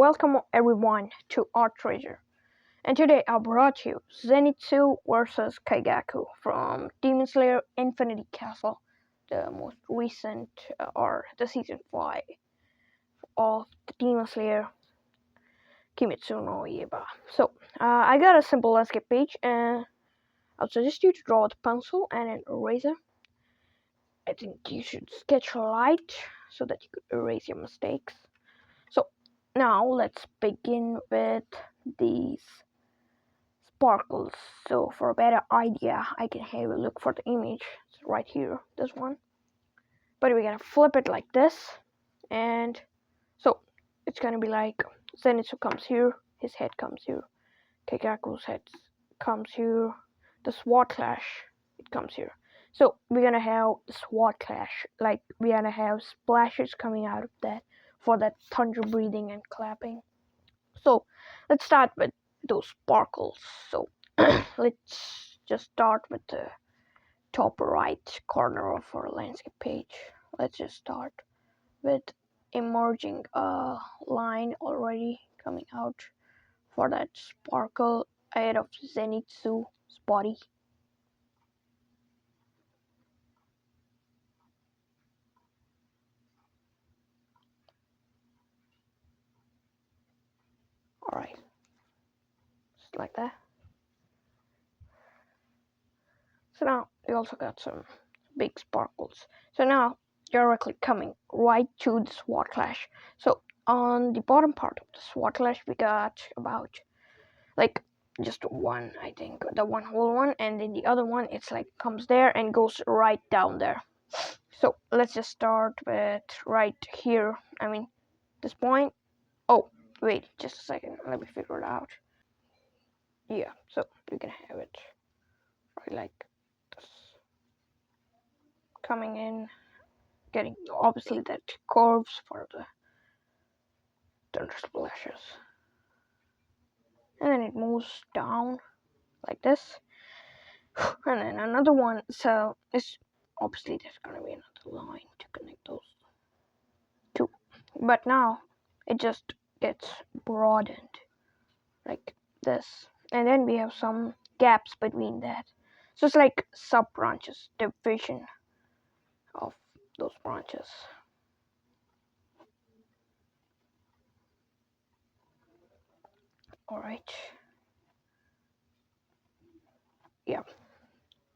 welcome everyone to Artreasure. And today I brought you Zenitsu vs Kaigaku from Demon Slayer Infinity Castle, the most recent or the season 5 of the Demon Slayer Kimetsu no Yaiba. So I got a simple landscape page and I'll suggest you to draw with a pencil and an eraser. I think you should sketch light so that you could erase your mistakes. So now let's begin with these sparkles. So for a better idea, I can have a look for the image. It's right here, this one. But we're gonna flip it like this, and so it's gonna be like Zenitsu comes here, his head comes here, Kaigaku's head comes here, the sword clash, it comes here. So we're gonna have the sword clash, like we're gonna have splashes coming out of that for that thunder breathing and clapping. So let's start with those sparkles. So let's just start with the top right corner of our landscape page. Let's just start with emerging a line already coming out for that sparkle ahead of Zenitsu's body. Alright, just like that. So now we also got some big sparkles. So now directly coming right to the sword clash. So on the bottom part of the sword clash we got about like just one, I think, the one whole one, and then the other one it's like comes there and goes right down there. So let's just start with right here. I mean this point. Oh wait, just a second, let me figure it out. Yeah, so we can have it right like this, coming in, getting obviously that curves for the thunder splashes, and then it moves down like this, and then another one. So it's obviously there's gonna be another line to connect those two, but now it just gets broadened like this, and then we have some gaps between that. So it's like sub branches, division of those branches. All right. Yeah,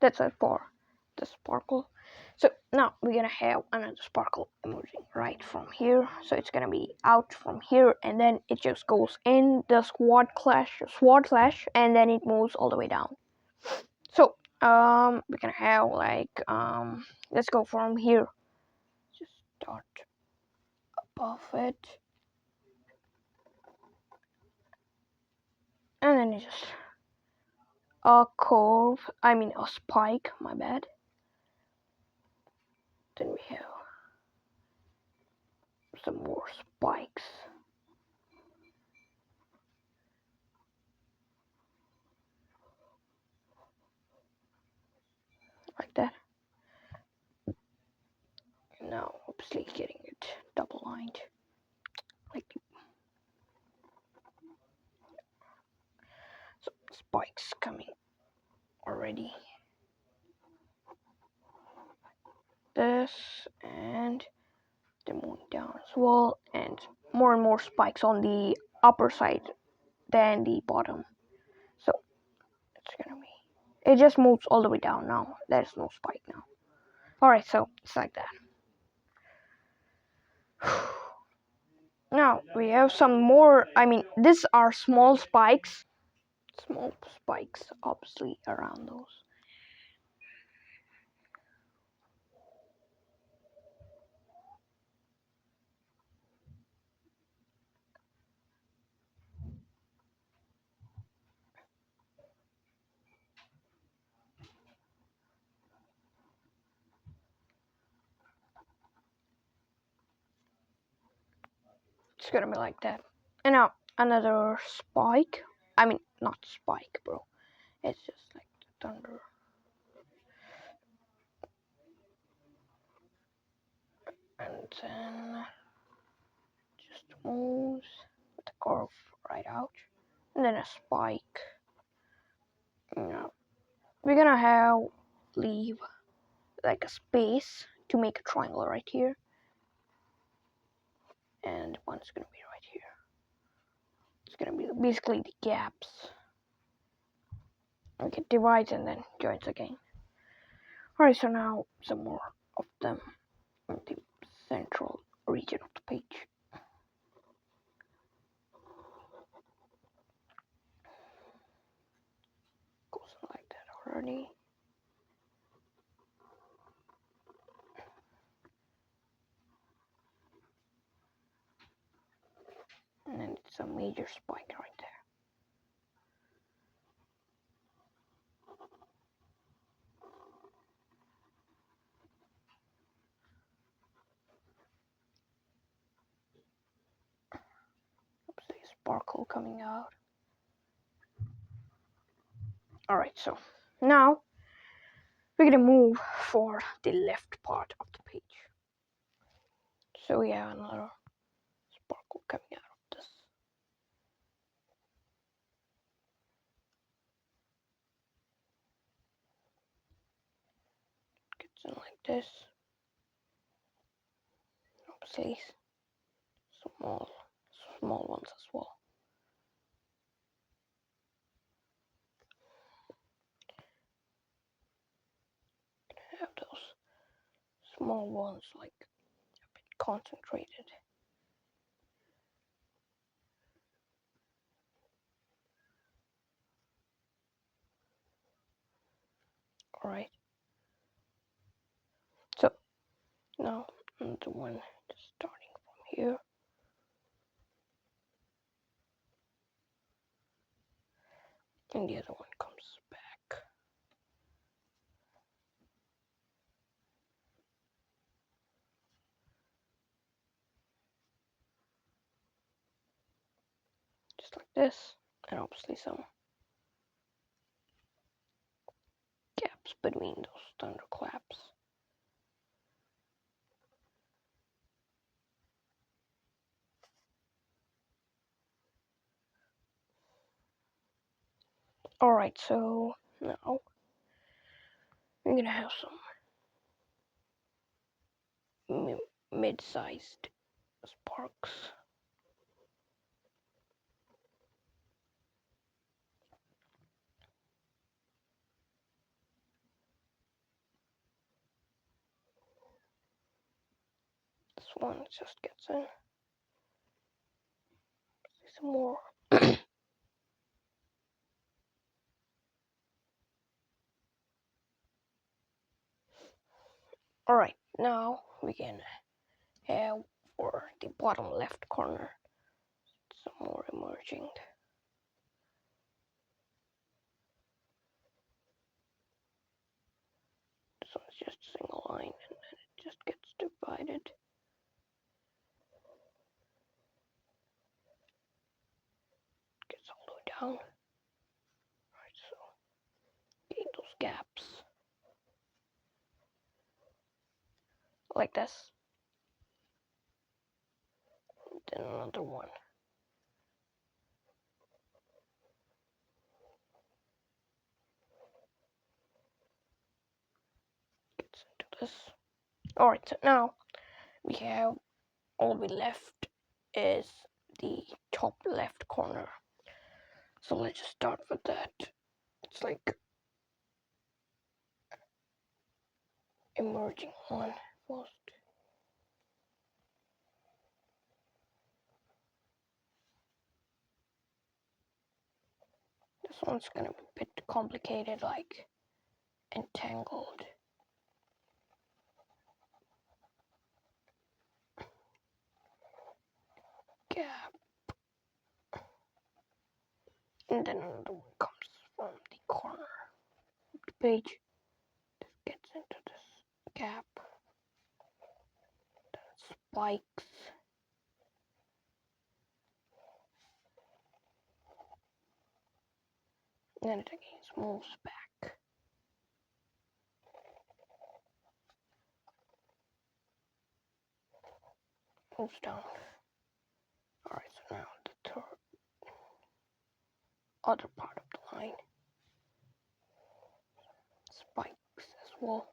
that's it for the sparkle. So now we're gonna have another sparkle emerging right from here. So it's gonna be out from here, and then it just goes in the sword clash, and then it moves all the way down. So we're gonna have like let's go from here. Just start above it, and then it's just a curve. I mean a spike. My bad. Then we have some more spikes. Like that. Now, obviously, getting it double lined. Like so, spikes coming already. This, and they're moving down as well, and more spikes on the upper side than the bottom. So it's gonna be. It just moves all the way down now. There's no spike now. Alright, so it's like that. Now we have some more. I mean, these are small spikes. Small spikes, obviously, around those. It's gonna be like that. And now another spike. I mean, not spike, bro. It's just like thunder. And then just moves with the carve right out, and then a spike. Now we're gonna have leave like a space to make a triangle right here, and one's gonna be right here. It's gonna be basically the gaps. Okay, divides and then joins again. Alright, so now some more of them in the central region of the page. Goes like that already. And then it's a major spike right there. Oops, there's sparkle coming out. Alright, so now we're gonna move for the left part of the page. So we have another sparkle coming out of this. Gets in like this. Obviously, small ones as well. Have those small ones like a bit concentrated. Alright. So now another one just starting from here. And the other one comes back. Just like this. And obviously some gaps between those thunderclaps. Alright, so now we're gonna have some mid-sized sparks. This one just gets in. Some more. Alright, now we can have for the bottom left corner some more emerging. This one's just a single line and then it just gets divided. Gets all the way down. Right, so getting those gaps. Like this. And then another one. Gets into this. Alright, so now we have all we left is the top left corner. So let's just start with that. It's like emerging one first. This one's gonna be a bit complicated, like entangled. Gap. And then another one comes from the corner of the page. This gets into this gap. Then spikes. And then it again moves back. Moves down. Alright, so now the third other part of the line. Spikes as well.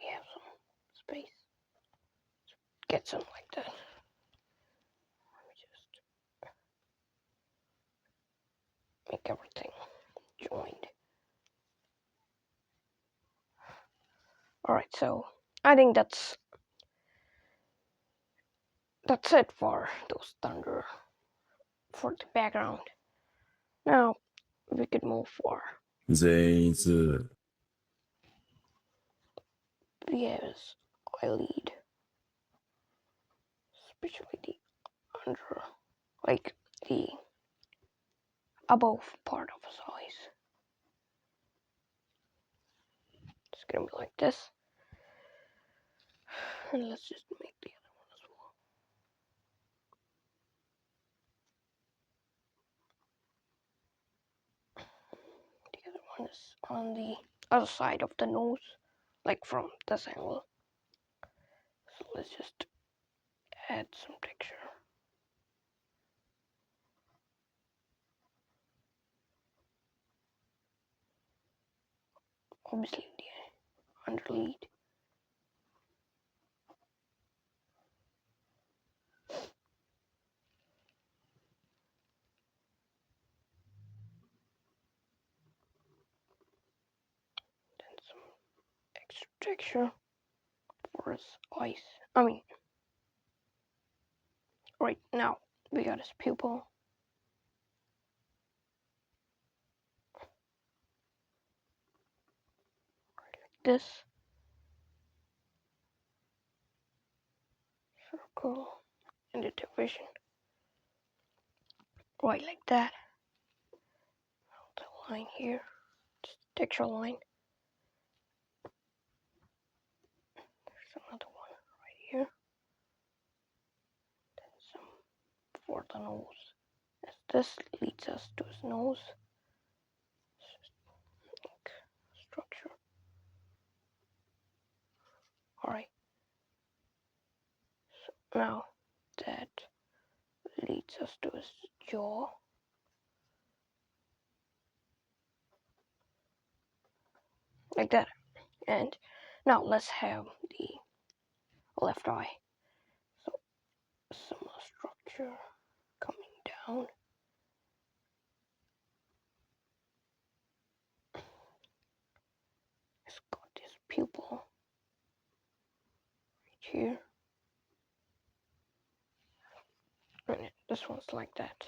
We have some space. Get some like that. Let me just make everything joined. Alright, so I think that's it for those thunder for the background. Now we could move for Zenitsu. V's eyelid, especially the under, like the above part of his eyes. It's gonna be like this, and let's just make the other one as well. The other one is on the other side of the nose, like from this angle. So let's just add some texture. Obviously the underlid. Then some extra texture for his eyes. Right now we got his pupil. Right like this. Circle and the division. Right like that. The line here. Just texture line. There's another one right here. Then some for the nose. As this leads us to his nose. Structure. Alright. So now that leads us to his jaw. Like that. And now let's have the left eye. So similar structure coming down. It's got this pupil right here. And this one's like that.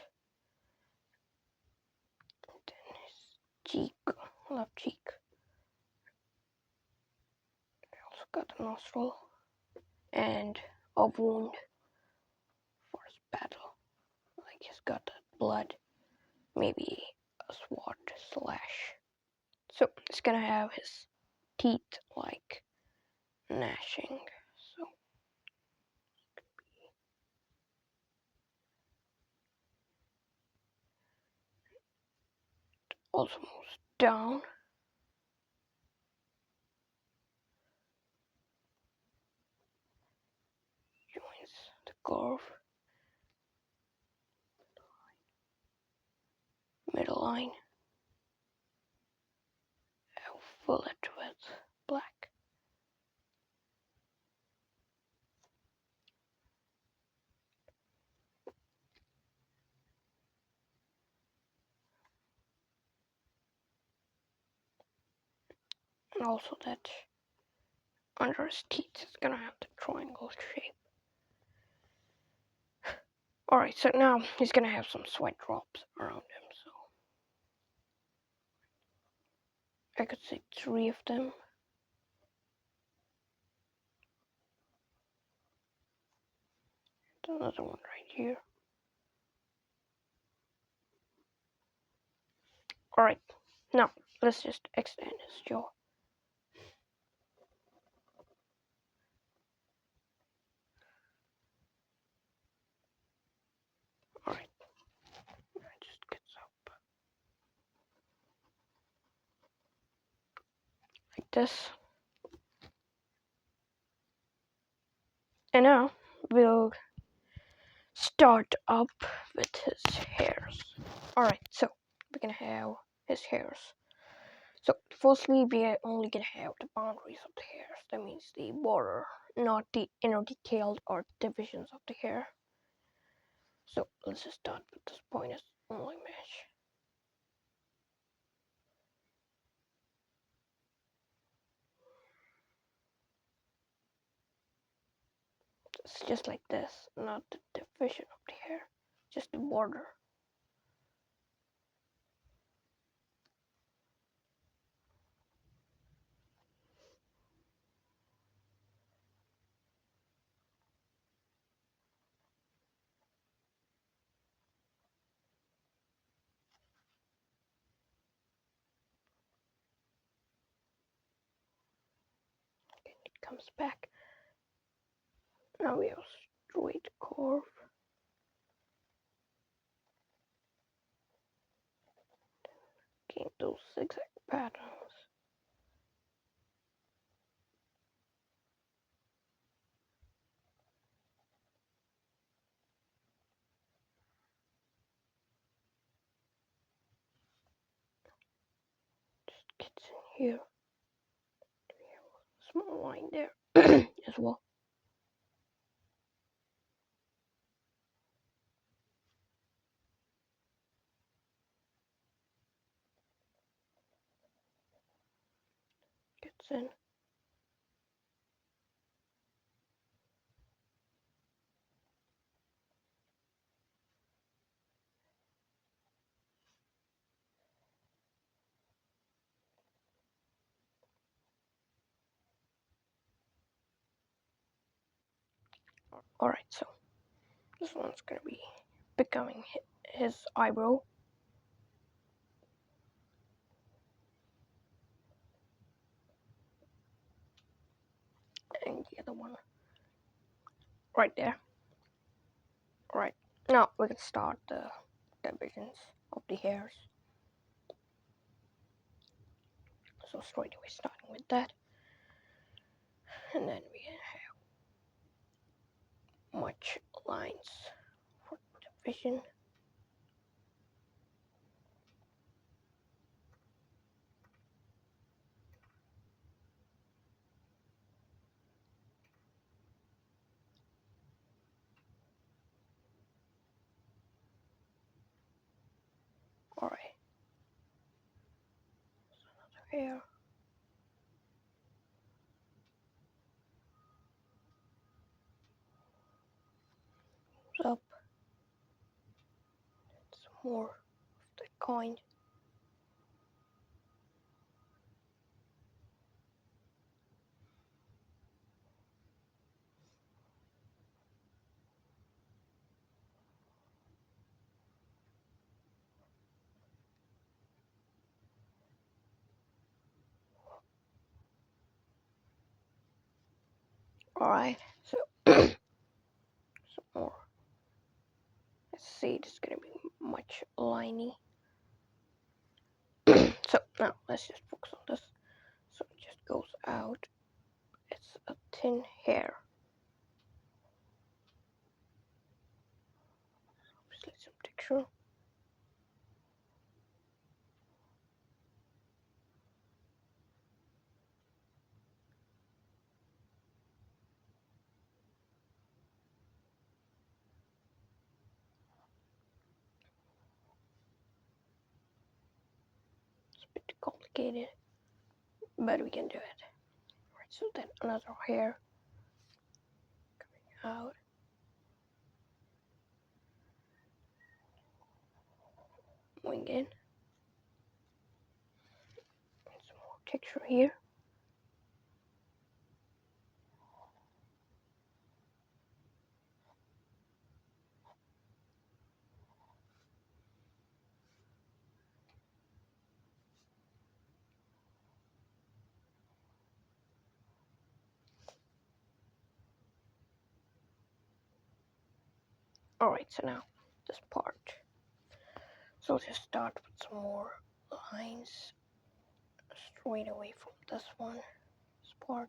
And then his cheek, left cheek. I also got a nostril and a wound for his battle. Like he's got that blood, maybe a sword slash. So it's gonna have his teeth like gnashing. So also moves down. Joins the curve. Middle line. I'll fill it with black. And also that under his teeth is gonna have the triangle shape. Alright, so now he's gonna have some sweat drops around him, so I could say 3 of them. And another one right here. Alright, now let's just extend his jaw. Alright, it just gets up. this. And now we'll start up with his hairs. Alright, so we're gonna have his hairs. So firstly, we're only gonna have the boundaries of the hairs. That means the border, not the inner details or divisions of the hair. So let's just start with this point as only mesh. It's just like this, not the division of the hair, just the border. Okay, it comes back. Now we have straight curve. Getting those zigzag patterns. Just gets in here. We have a small line there as well. Gets in. Alright, so this one's gonna be becoming his eyebrow. And the other one right there. Right, now we can start the divisions of the hairs. So straight away starting with that. And then we have much lines for division. Alright. So another hair. Up. Some more of the coin. Alright, so some more. Let's see, it's gonna be much liney. So now let's just focus on this. So it just goes out. It's a thin hair. Obviously some texture. It's a bit complicated, but we can do it. Right, so then another hair coming out. Wing in. And some more texture here. Alright, so now this part. So let's just start with some more lines. straight away from this one, this part.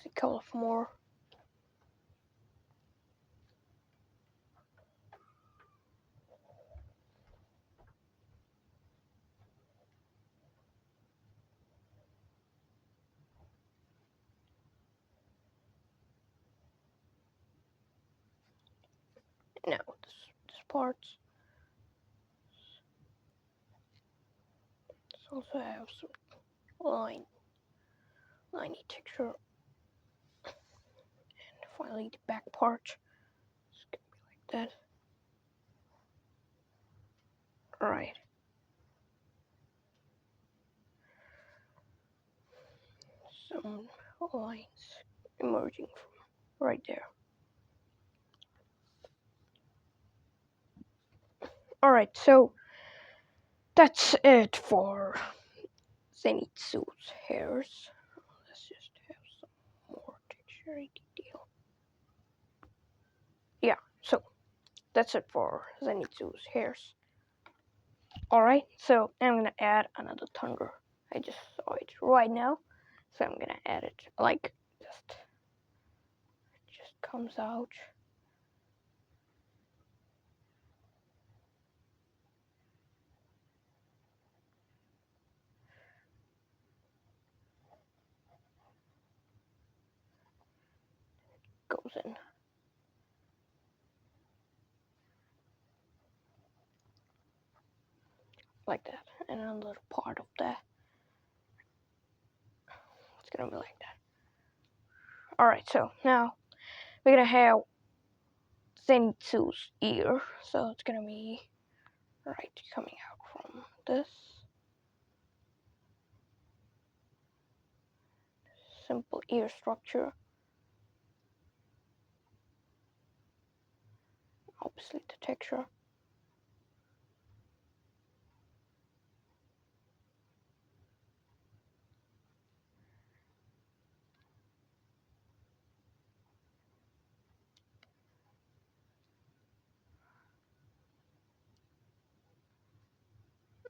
See a couple of more. Now this part. This also have some liney texture. And finally the back part. It's gonna be like that. Alright. Some lines emerging from right there. Alright, so that's it for Zenitsu's hairs. Let's just have some more texture detail. Yeah, so that's it for Zenitsu's hairs. Alright, so I'm gonna add another thunder. I just saw it right now, so I'm gonna add it like just comes out. Goes in like that, and a little part of that. It's gonna be like that. Alright, so now we're gonna have Zenitsu's ear, so it's gonna be right coming out from this. Simple ear structure. Obviously the texture.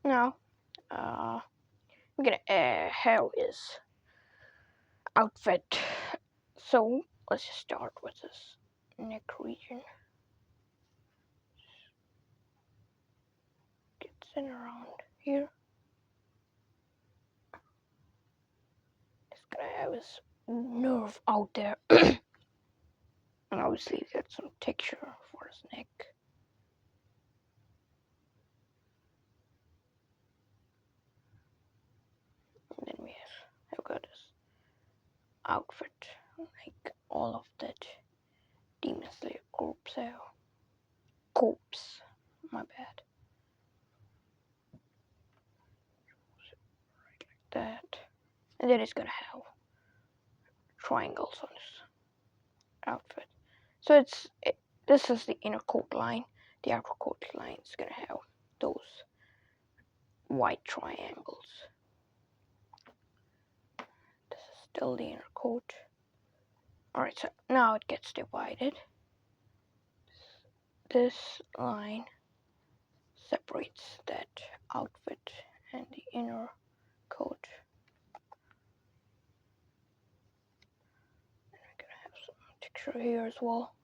Now, we're gonna have his outfit. So let's just start with this neck region. Gets in around here. It's gonna have his nerve out there. And obviously get some texture for his neck. And then we have got his outfit, like all of that Demon Slayer groups have. Corpse, my bad. Right like that. And then it's gonna have triangles on his outfit. So this is the inner coat line. The outer coat line is gonna have those white triangles. This is still the inner coat. Alright, so now it gets divided. This line separates that outfit and the inner coat. And we're gonna have some texture here as well.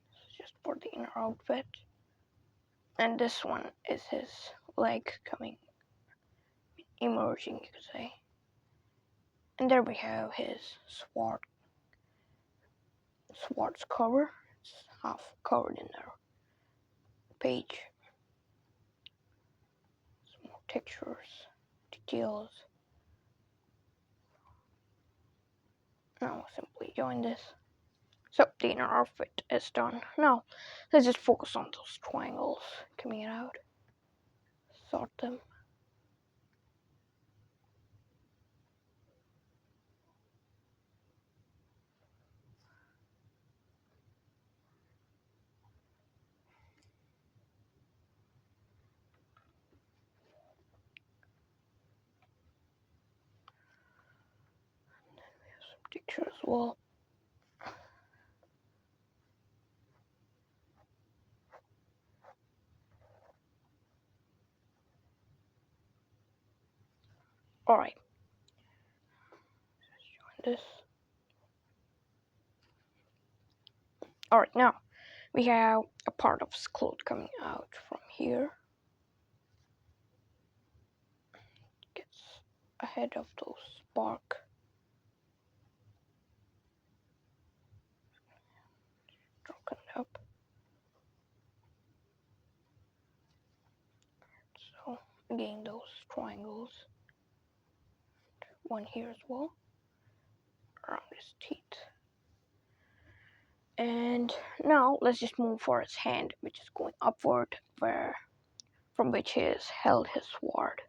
This is just for the inner outfit. And this one is his leg coming, emerging, you could say. And there we have his sword's cover. It's half covered in there. Page. Some more textures, details. Now simply join this. So the inner outfit is done. Now let's just focus on those triangles coming out. Sort them. texture as well. Alright, let's join this. Alright, now we have a part of his cloth coming out from here. Gets ahead of those spark. Broken up. So again those triangles. One here as well. Around his teeth. And now let's just move for his hand, which is going upward, from which he has held his sword.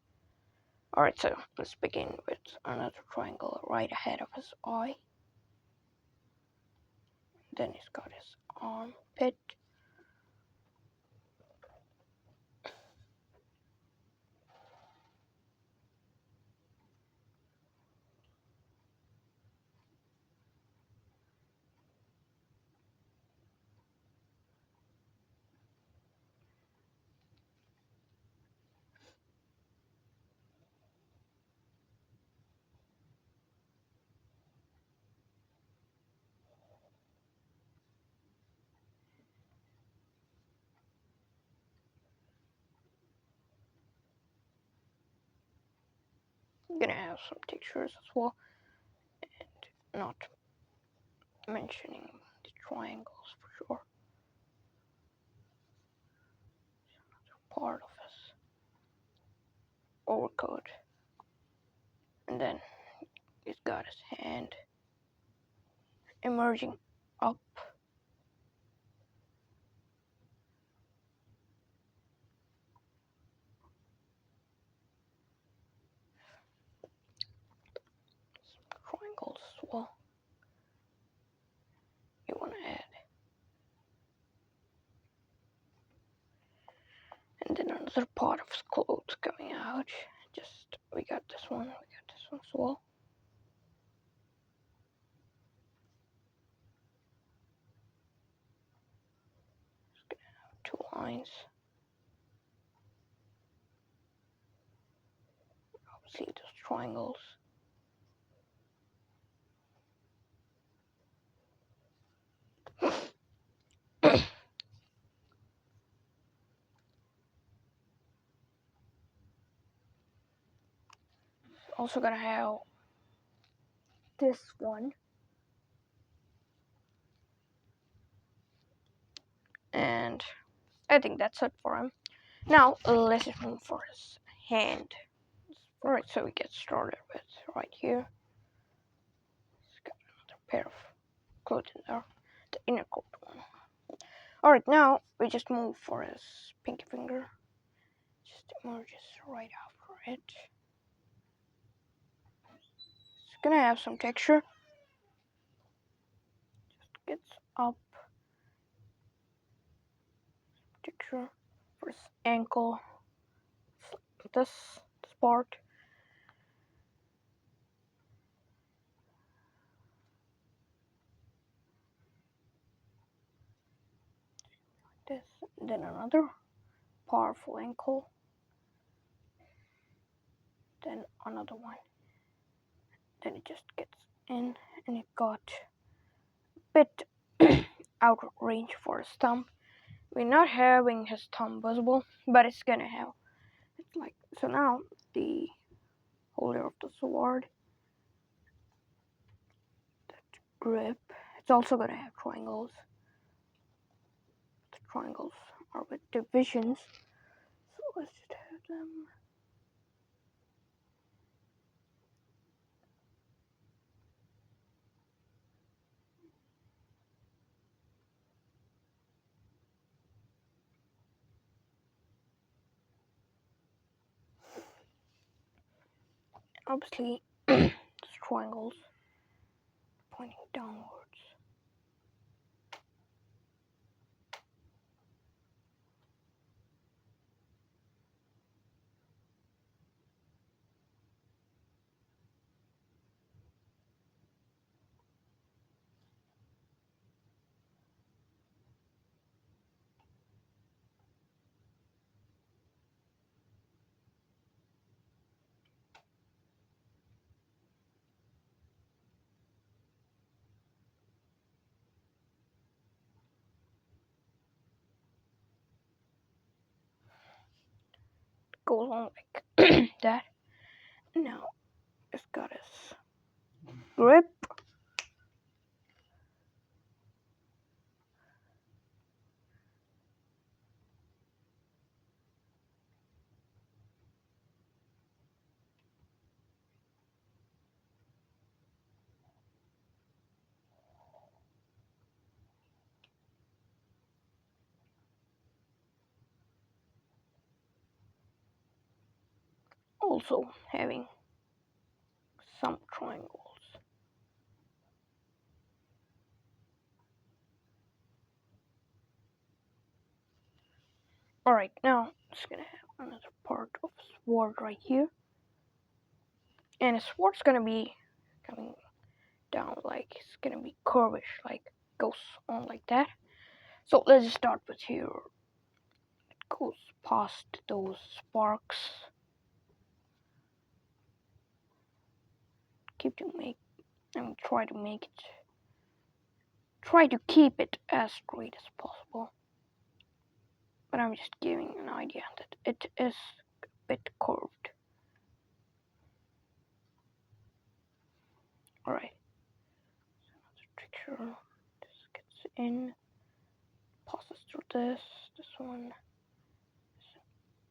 Alright, so let's begin with another triangle right ahead of his eye. Then he's got his armpit. I'm gonna have some textures as well, and not mentioning the triangles for sure. Another part of his overcoat. And then he's got his hand emerging up. Some triangles as well. You want to add. And then another part of his clothes coming out. We got this one as well. Just gonna have two lines. Obviously those triangles. Also gonna have this one. And I think that's it for him. Now let's just move for his hand. Alright, so we get started with right here. He's got another pair of clothes in there. The inner coat one. Alright, now we just move for his pinky finger. Just emerges right after it. It's gonna have some texture. Just gets up. Texture for his ankle. Like this part. This, then another powerful ankle. Then another one. Then it just gets in, and it got a bit out of range for his thumb. We're not having his thumb visible, but it's gonna have. It's like so now the holder of the sword, that grip. It's also gonna have triangles. The triangles are with divisions, so let's just have them. Obviously, triangles pointing downwards. goes on like that. Now it's got his grip. Also having some triangles. Alright, now it's gonna have another part of sword right here. And the sword's gonna be coming down like it's gonna be curvish, like goes on like that. So let's just start with here. It goes past those sparks. Try to make it. Try to keep it as straight as possible. But I'm just giving an idea that it is a bit curved. Alright. Another texture. This gets in. Passes through this. This one.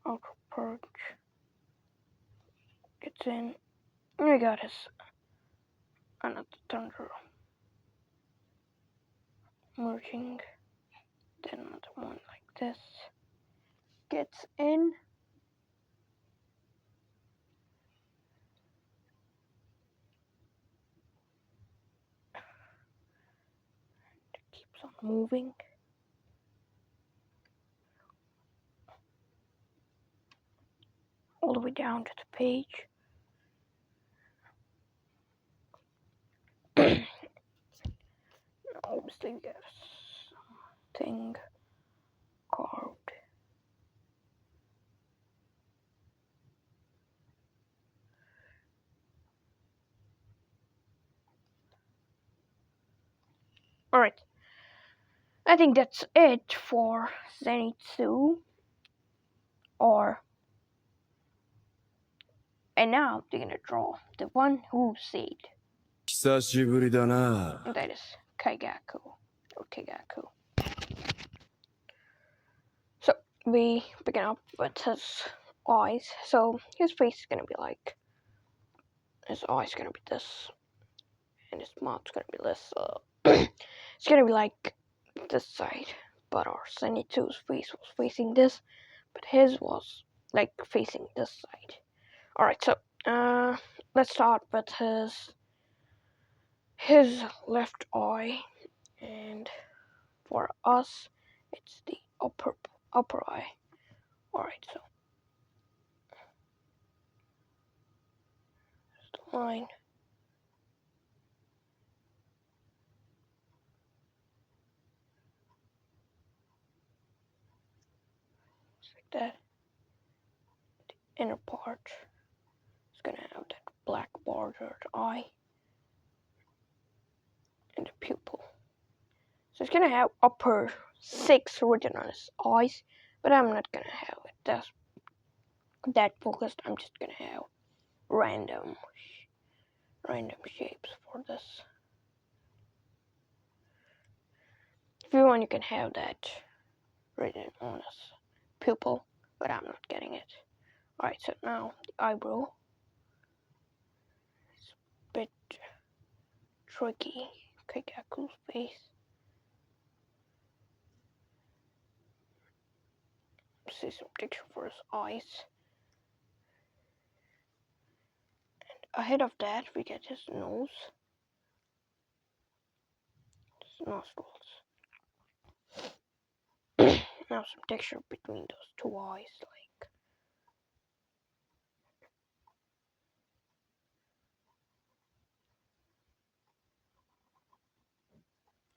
Outer perch. Gets in. And we got his another thunder. Merging. Then another one like this. Gets in. It keeps on moving. All the way down to the page. Obviously, yes, something carved. Alright, I think that's it for Zenitsu. And now they're gonna draw the one who said. 久しぶりだな。 That is Kaigaku. Or Kaigaku. So we begin up with his eyes. So his face is gonna be like, his eyes gonna be this, and his mouth's gonna be this. It's gonna be like this side, but our Zenitsu's face was facing this, but his was like facing this side. Alright, so let's start with his left eye, and for us it's the upper eye. Alright, so there's the line. Just like that. The inner part is gonna have that black bordered eye and the pupil. So it's gonna have upper 6 written on his eyes, but I'm not gonna have it that focused. I'm just gonna have random shapes for this. If you want, you can have that written on his pupil, but I'm not getting it. Alright, so now the eyebrow. It's a bit tricky. Kaigaku's face. See some picture for his eyes. And ahead of that, we get his nose, his nostrils. Now some texture between those two eyes, like.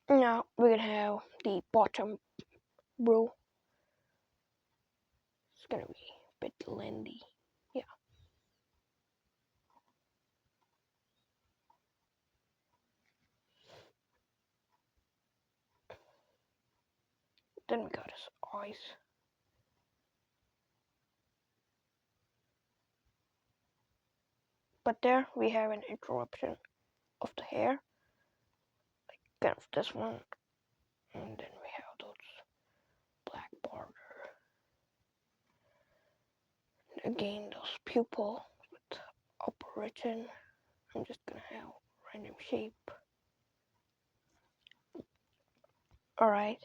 Now we're gonna have the bottom brow. It's gonna be a bit lengthy. Yeah. Then we got his eyes. But there we have an interruption of the hair, like kind of this one, and then we have those black border. Again, those pupils with upper written. I'm just gonna have random shape. Alright,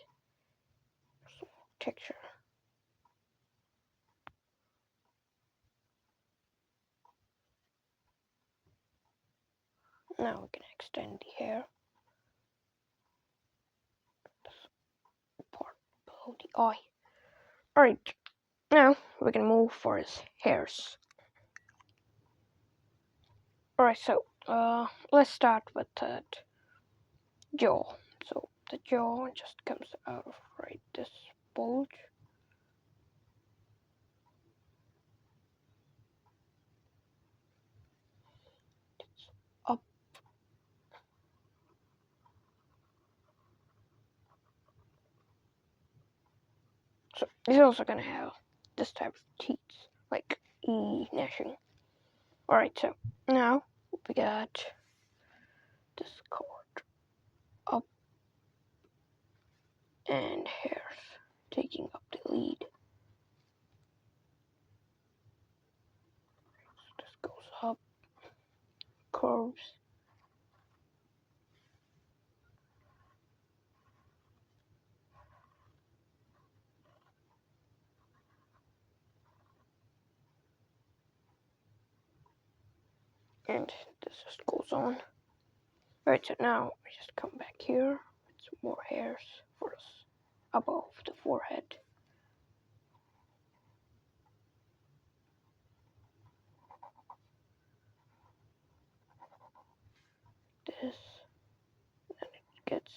some texture. Now we can extend the hair. This part below the eye. Alright, now we can move for his hairs. Alright, so let's start with that jaw. So the jaw just comes out of this bulge. It's up. So he's also gonna have this type of teeth, like E gnashing. Alright, so now we got this cord up and hairs taking up the lead. So this goes up, curves. And this just goes on. Alright, so now we just come back here with some more hairs for us above the forehead. This, then it gets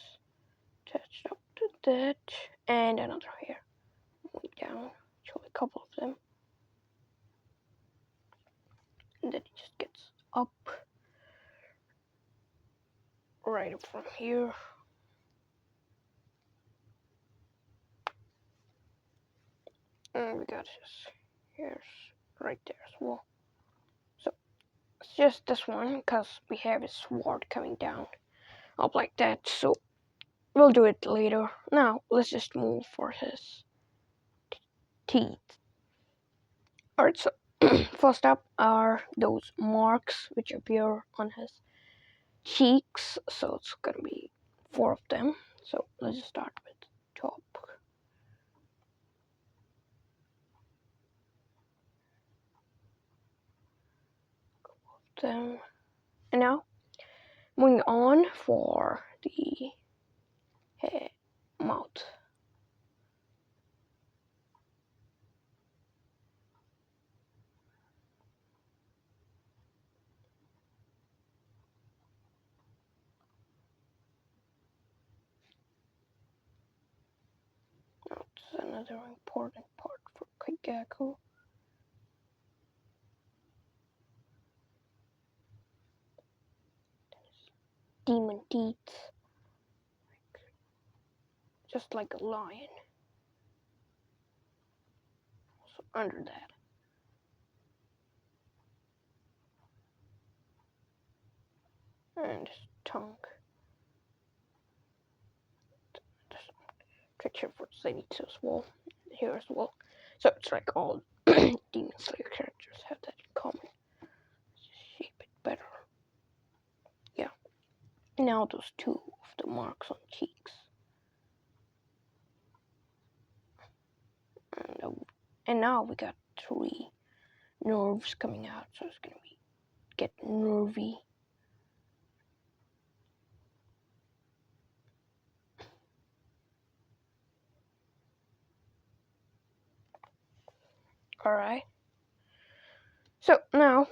attached up to that, and another hair. Moving down, actually a couple of them. And then it just gets up, right up from here. And we got his hairs right there as well. So it's just this one because we have his sword coming down up like that. So we'll do it later. Now let's just move for his teeth. Alright, so first up are those marks which appear on his cheeks. So it's gonna be 4 of them. So let's just start with top. Them. And now moving on for the mouth. That's another important part for Kaigaku. Demon teeth, just like a lion. So under that. And his tongue. There's picture for Zenitsu as well, here as well. So it's like all Demon Slayer characters have that in common. Let's just shape it better. Yeah. Now those 2 of the marks on cheeks. And now we got 3 nerves coming out, so it's gonna get nervy. Alright. So now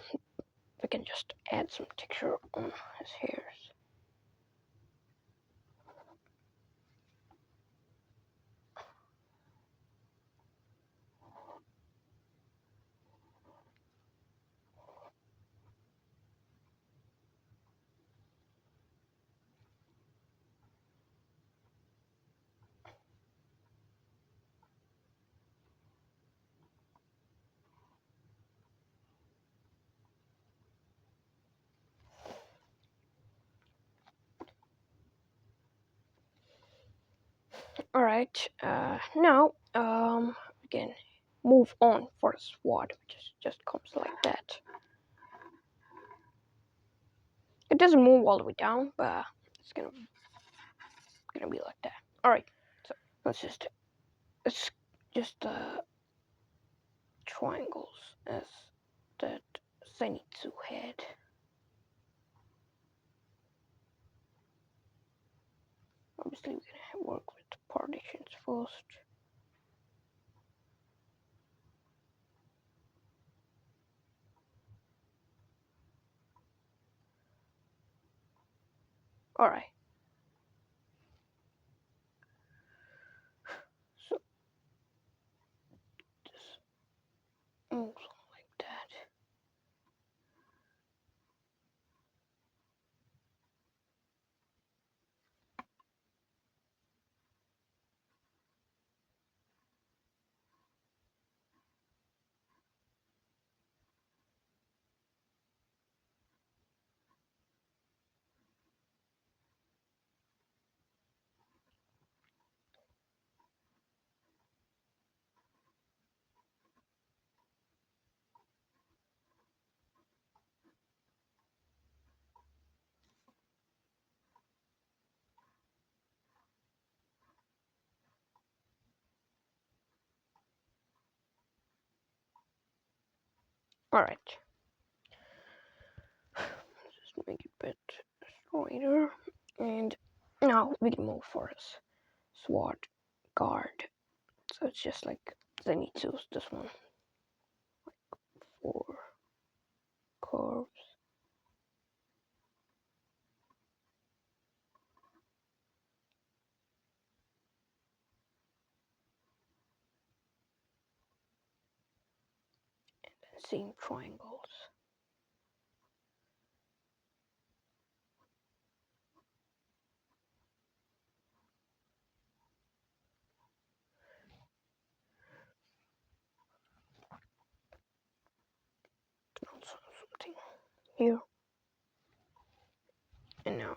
we can just add some texture on his hairs. Alright, now we can move on for the sword, which just comes like that. It doesn't move all the way down, but it's gonna be like that. Alright, so it's just triangles as that Zenitsu had. Obviously, we're gonna work with partitions first. Alright. So this moves on like that. Alright. Just make it a bit straighter. And now we can move for this sword guard. So it's just like Zenitsu's, this one. Like 4 curves. And then same triangles. Also something here. And now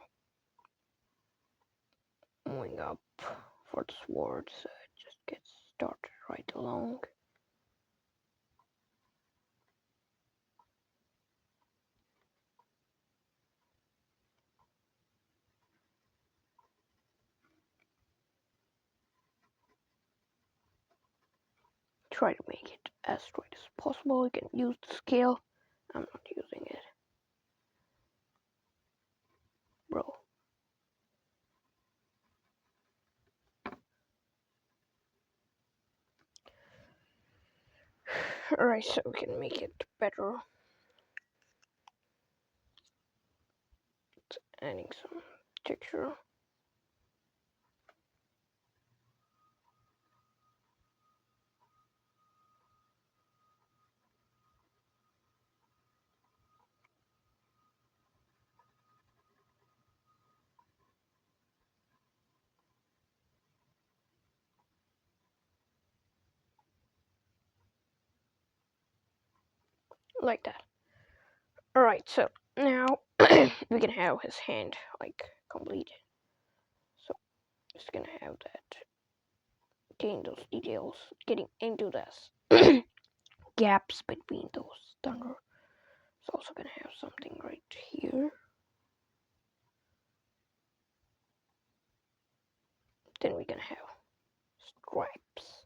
moving up for the sword, so it just gets started right along. Try to make it as straight as possible. You can use the scale. I'm not using it. Bro. Alright, so we can make it better. Adding some texture. Like that. Alright, so now we can have his hand like complete. So just gonna have that, getting those details, getting into this gaps between those thunder. It's also gonna have something right here. Then we're gonna have stripes,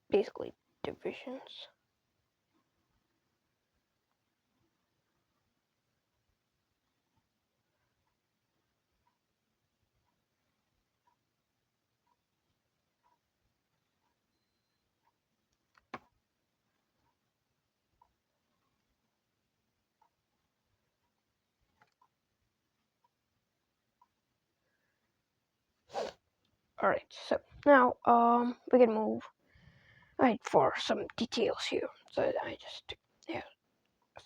basically divisions. Alright, so now we can move right for some details here. So I just have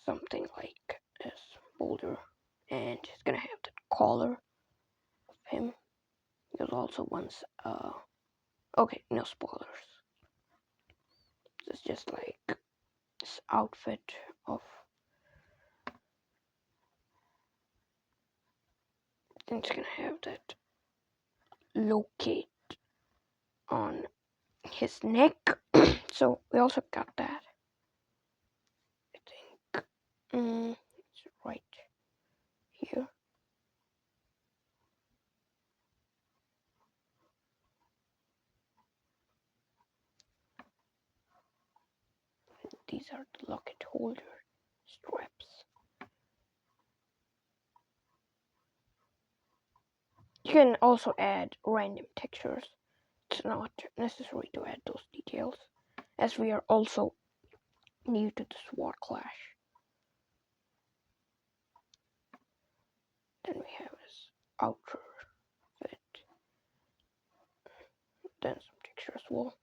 something like this boulder, and it's gonna have the collar of him. There's also once okay, no spoilers. It's just like this outfit of, then it's gonna have that locate on his neck. So we also got that. I think it's right here. These are the locket holder straps. You can also add random textures. It's not necessary to add those details, as we are also new to the SWAT clash. Then we have his outer fit, then some texture as well.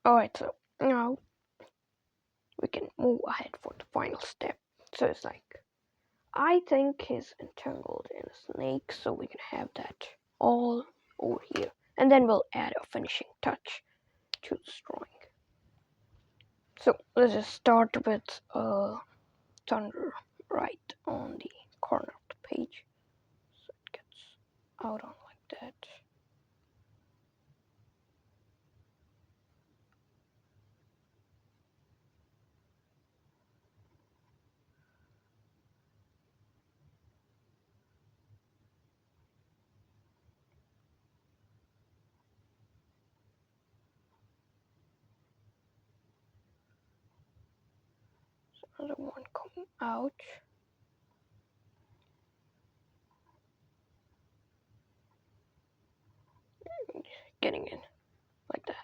Alright, so now we can move ahead for the final step. So it's like, I think he's entangled in a snake, so we can have that all over here. And then we'll add a finishing touch to this drawing. So let's just start with thunder right on the corner of the page. So it gets out on like that. Another one coming out. Getting in like that.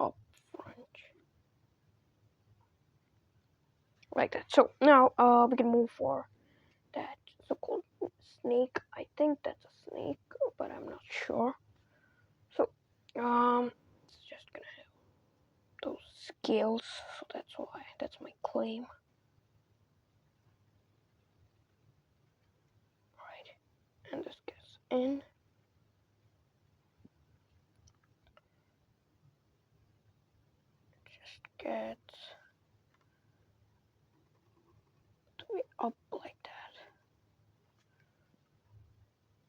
Up front. Like that. So now we can move for that so-called snake. I think that's a snake, but I'm not sure. So it's just gonna have those scales, so that's my claim. Right, and this gets in. Just gets to be up like that,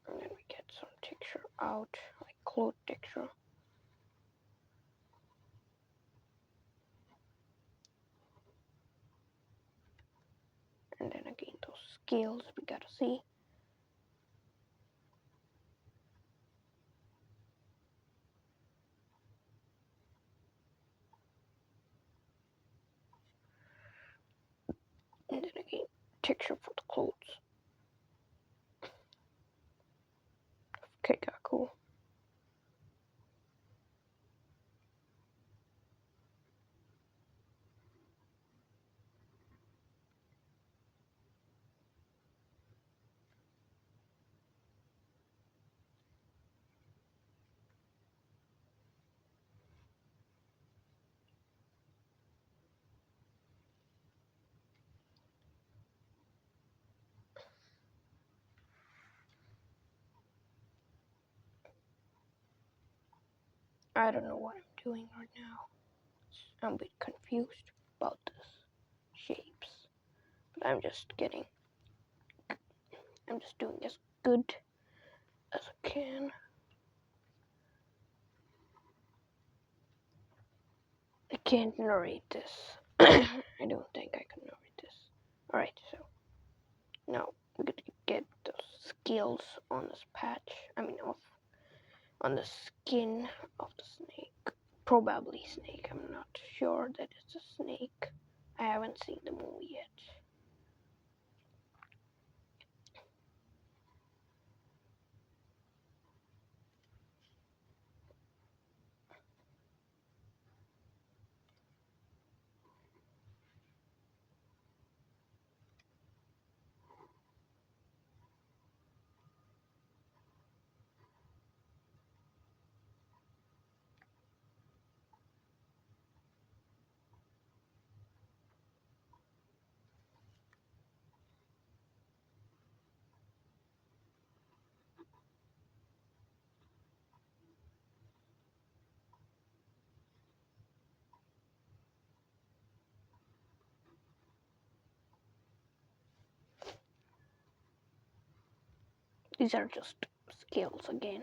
and then we get some texture out, like cloth texture. And then again, those scales we gotta see. And then again, texture for the clothes. Kaigaku. I don't know what I'm doing right now. I'm a bit confused about this shapes, but I'm just doing as good as I can. I can't narrate this. I don't think I can narrate this. Alright, so now we're gonna get those scales on this patch. On the skin of the snake. Probably snake. I'm not sure that it's a snake. I haven't seen the movie yet. These are just scales again.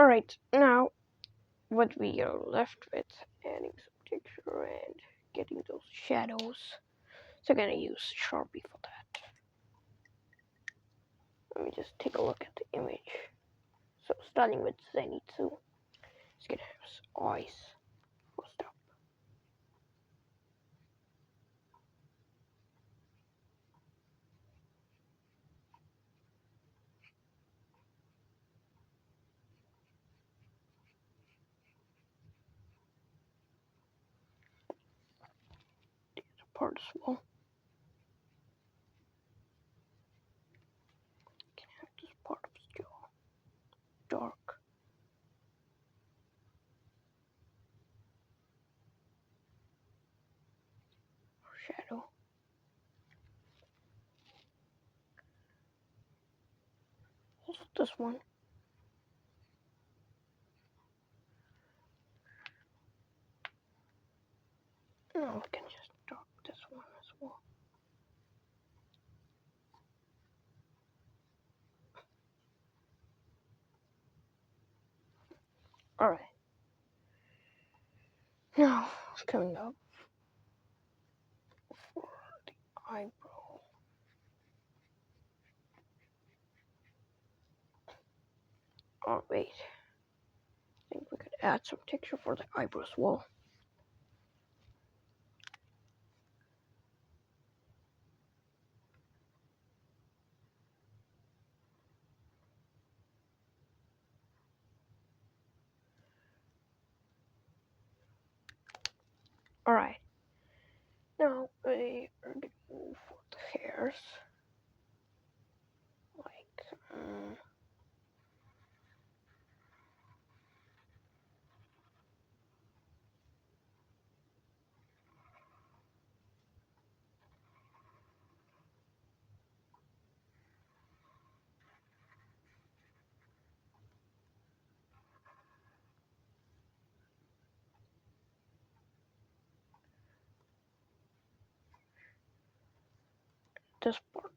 Alright, now what we are left with, adding some texture and getting those shadows. So I'm gonna use Sharpie for that. Let me just take a look at the image. So starting with Zenitsu, it's gonna have his eyes first up. The other part as well. Can have this part of his jaw dark. Shadow. Also this one. Now we can just dark this one as well. Alright. Now coming up for the eyebrow. Oh wait. I think we could add some texture for the eyebrow as well. Alright. Now we are gonna move for the hairs. Like, this part.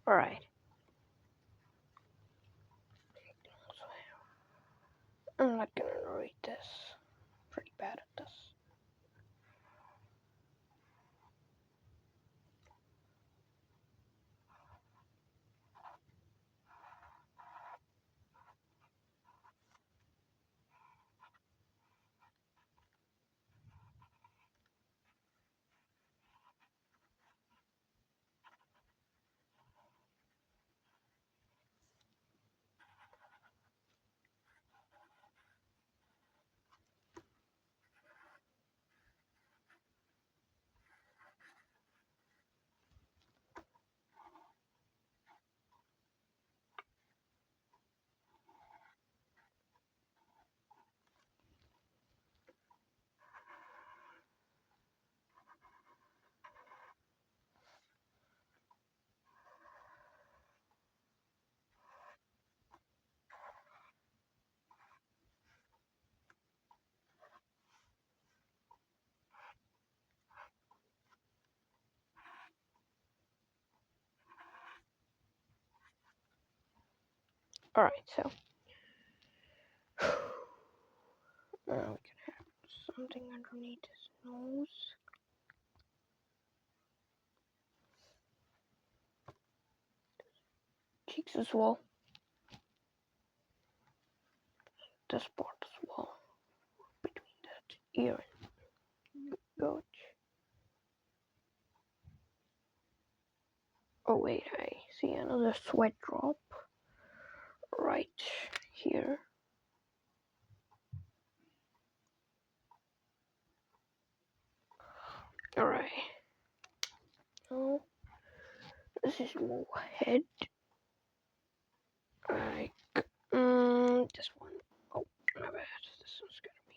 Alright. I'm not gonna narrate this. Pretty bad at this. Alright, so now we can have something underneath his nose. Cheeks as well. This part as well. Between that ear and goat. Oh wait, I see another sweat drop right here. Alright. Now this is more head. Like this one. Oh, my bad. This one's gonna be.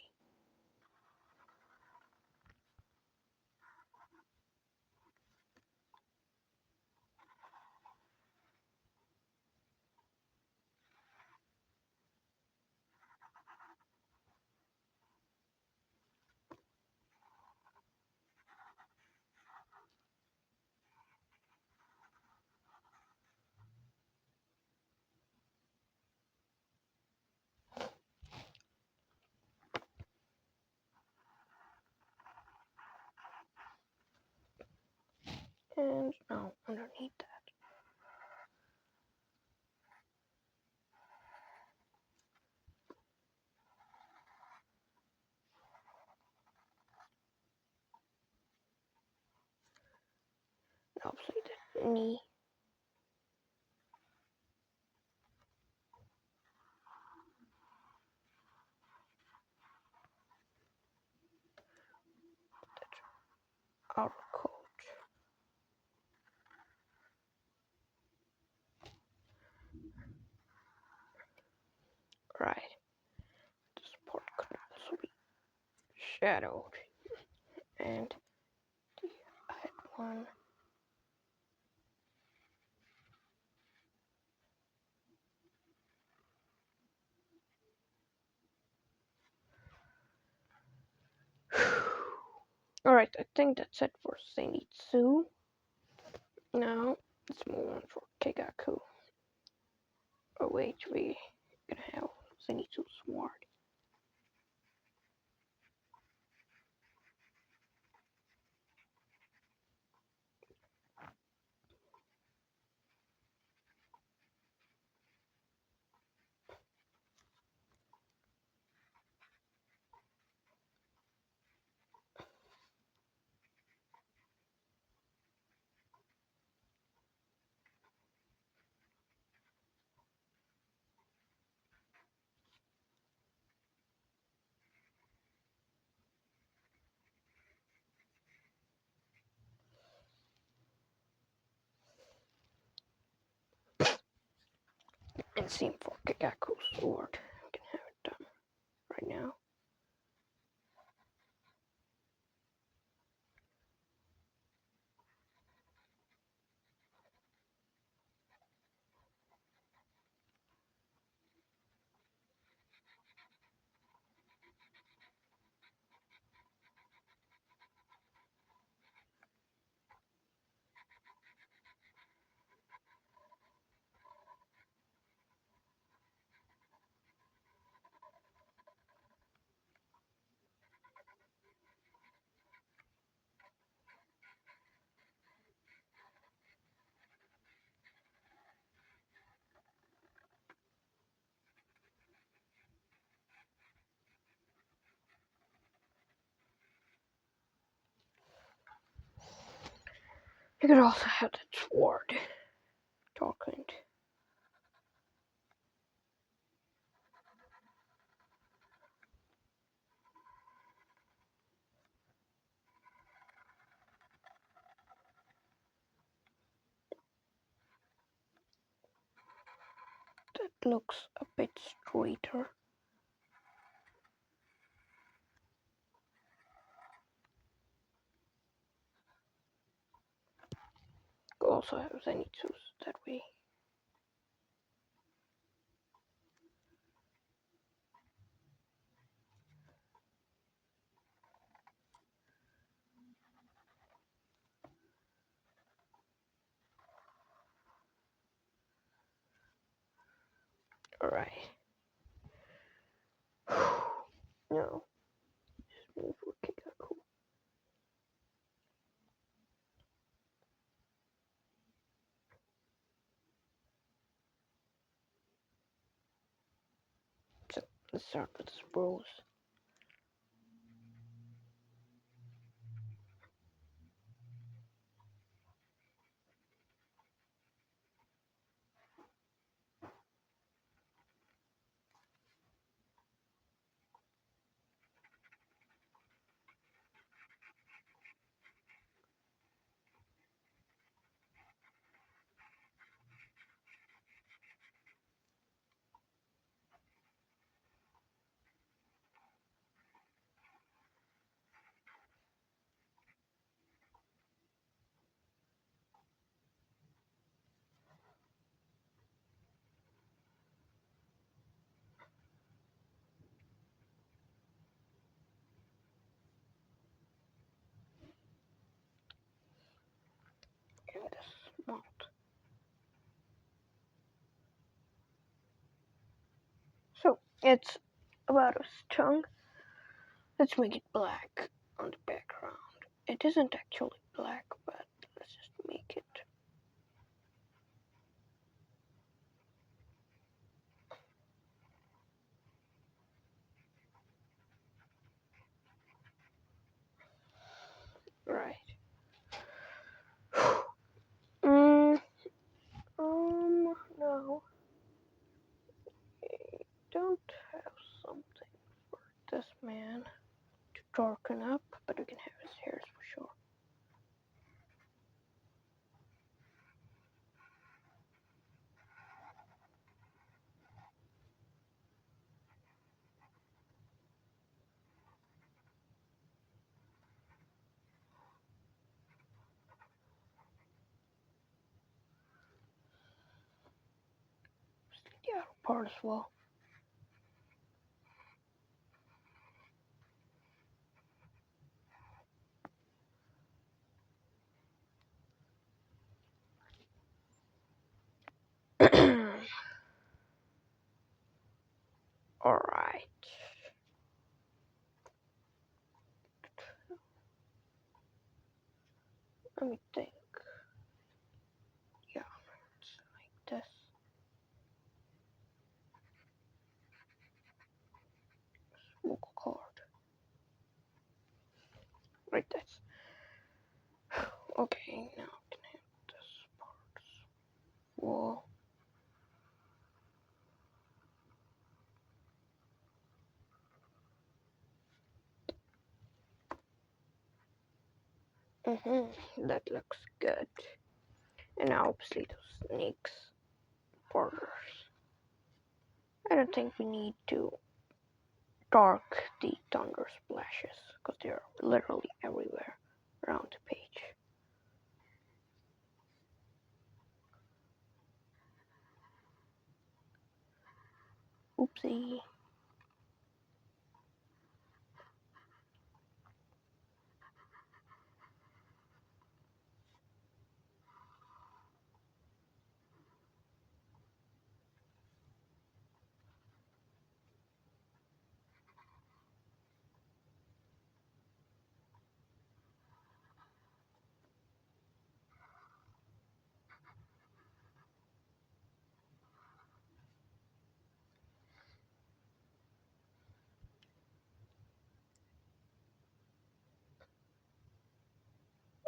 And now underneath that. Obviously the knee. Outer coat. Right. This part could also be shadowed. And the head one. Alright, I think that's it for Zenitsu. Now let's move on for Kaigaku. Oh wait, we gonna have Zenitsu's sword. And same for Kaigaku's sword. We can have it done right now. You could also have that sword talking. That looks a bit straighter. Could also have Zenitsu's that way. Alright. No. Just move for Kaigaku. So let's start with the bros. And this mount. So it's about his tongue. Let's make it black on the background. It isn't actually black, but let's just make it. Right. No. I don't have something for this man to darken up, but we can have his hairs for sure. The outer part as well. Alright. Let me think. Yeah, it's like this. Vocal cord. Right, that's. Okay, now I can have this part. Whoa. That looks good. And now obviously those snakes borders. I don't think we need to dark the thunder splashes because they're literally everywhere around the page. Oopsie.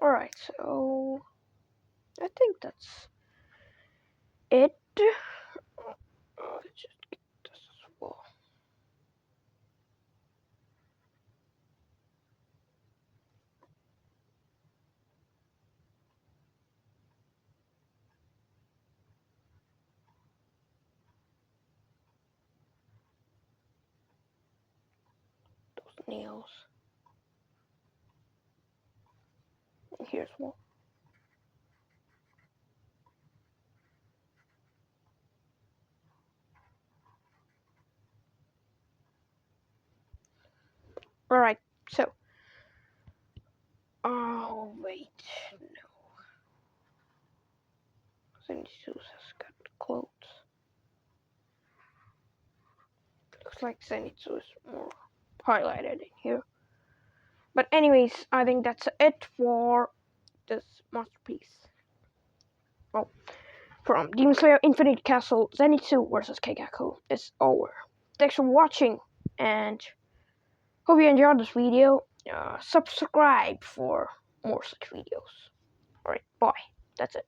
Alright, so I think that's it. Let's just get this as well. Those nails. And here's one. Alright, so. Oh, wait. No. Zenitsu has got clothes. looks like Zenitsu is more highlighted in here. But anyways, I think that's it for this masterpiece. Well, from Demon Slayer Infinite Castle, Zenitsu vs Kaigaku is over. Thanks for watching, and hope you enjoyed this video. Subscribe for more such videos. Alright, bye. That's it.